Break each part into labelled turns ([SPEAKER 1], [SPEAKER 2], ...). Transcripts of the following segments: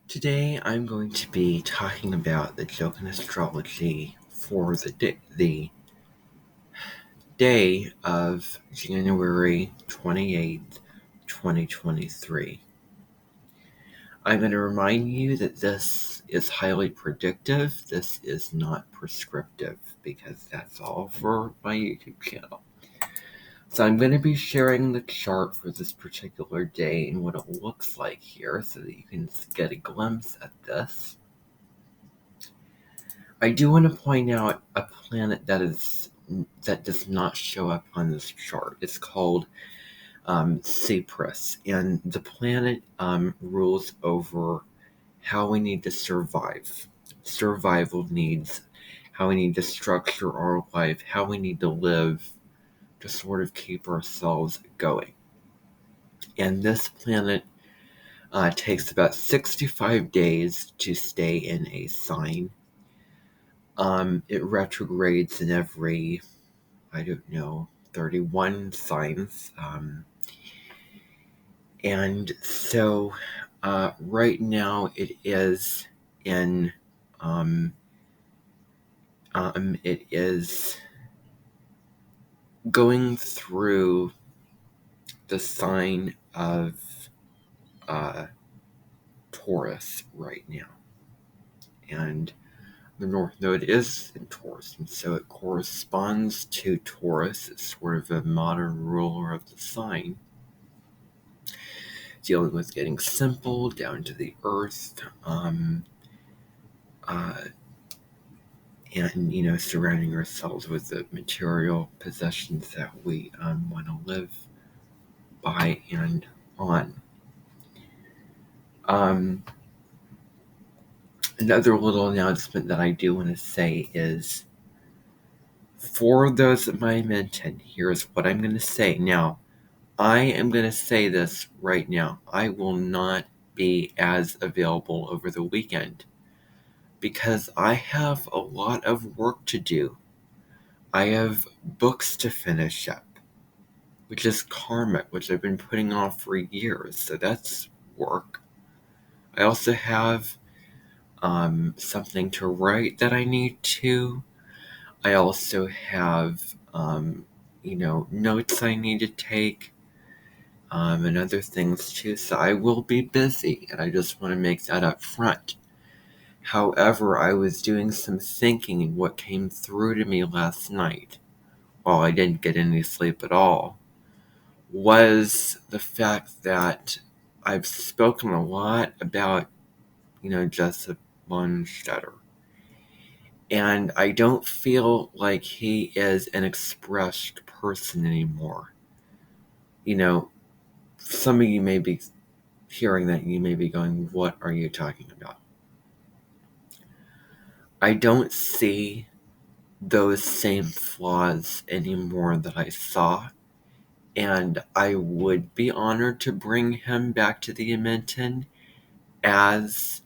[SPEAKER 1] Today I'm going to be talking about the Gjokan astrology for the day of January 28th, 2023. I'm going to remind you that this is highly predictive. This is not prescriptive because that's all for my YouTube channel. So I'm going to be sharing the chart for this particular day and what it looks like here so that you can get a glimpse at this. I do want to point out a planet that does not show up on this chart. It's called Cyprus, and the planet rules over how we need to survive, survival needs, how we need to structure our life, how we need to live to sort of keep ourselves going. And this planet takes about 65 days to stay in a sign. It retrogrades in every, 31 signs. And so right now it is in, it is going through the sign of Taurus right now. And the North Node is in Taurus, and so it corresponds to Taurus. It's sort of a modern ruler of the sign, dealing with getting simple, down to the earth, and surrounding ourselves with the material possessions that we want to live by and on. Another little announcement that I do want to say is, for those that might mention, here's what I'm going to say. Now, I am going to say this right now. I will not be as available over the weekend because I have a lot of work to do. I have books to finish up, which is karmic, which I've been putting off for years, so that's work. I also have something to write that I need to. I also have, notes I need to take, and other things too, so I will be busy, and I just want to make that up front. However, I was doing some thinking, and what came through to me last night, while I didn't get any sleep at all, was the fact that I've spoken a lot about, Joseph Bonstetter. And I don't feel like he is an expressed person anymore. Some of you may be hearing that, you may be going, what are you talking about? I don't see those same flaws anymore that I saw, and I would be honored to bring him back to the Edmonton as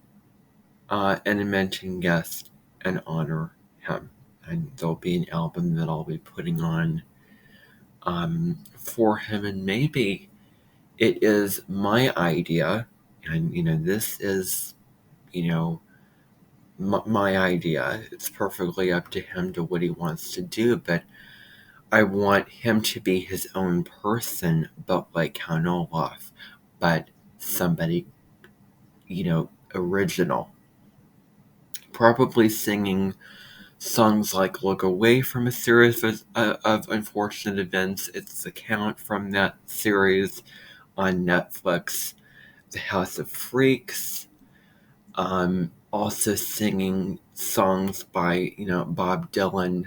[SPEAKER 1] an Edmonton guest and honor him. And there'll be an album that I'll be putting on for him, and maybe it is my idea, and this is my idea. It's perfectly up to him to what he wants to do, but I want him to be his own person, but like Count Olaf, but somebody original, probably singing songs like Look Away from a series of unfortunate events. It's the count from that series on Netflix. The House of Freaks. Also singing songs by, Bob Dylan.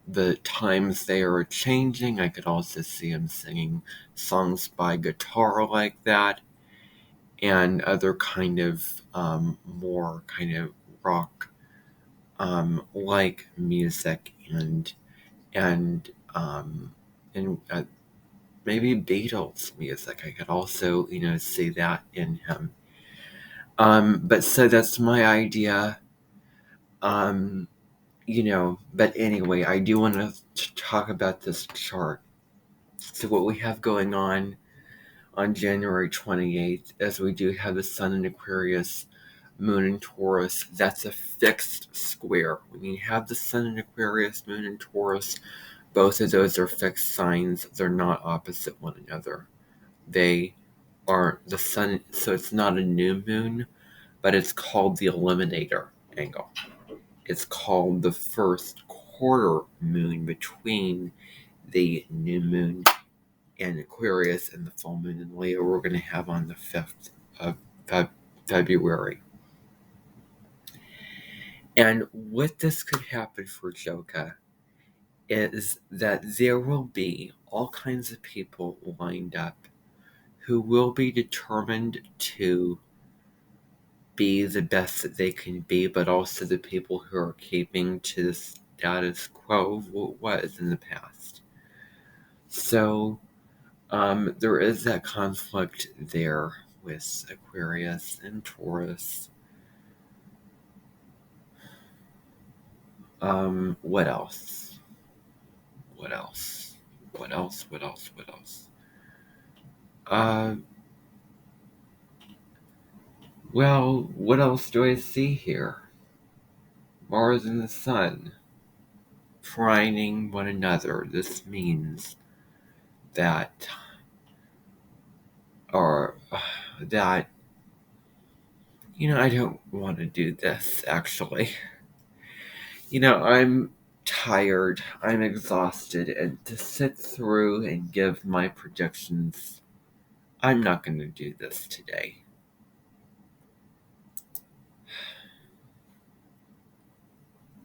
[SPEAKER 1] The Times They Are Changing. I could also see him singing songs by guitar like that, and other kind of more kind of rock like music, and maybe Beatles music. I could also see that in him. But so that's my idea. But anyway, I do want to talk about this chart. So what we have going on on January 28th, as we do have the Sun in Aquarius, Moon in Taurus. That's a fixed square. When you have the Sun in Aquarius, Moon in Taurus, both of those are fixed signs. They're not opposite one another. They are the Sun, so it's not a new moon, but it's called the Eliminator angle. It's called the first quarter moon between the new moon in Aquarius and the full moon in Leo we're going to have on the 5th of February. And what this could happen for Gjokan is that there will be all kinds of people lined up who will be determined to be the best that they can be, but also the people who are keeping to the status quo of what was in the past. So there is that conflict there with Aquarius and Taurus. What else? What else? What else? What else? What else? Well, what else do I see here? Mars and the Sun trining one another. This means that, or that, I don't want to do this actually. I'm tired, I'm exhausted, and to sit through and give my predictions, I'm not going to do this today.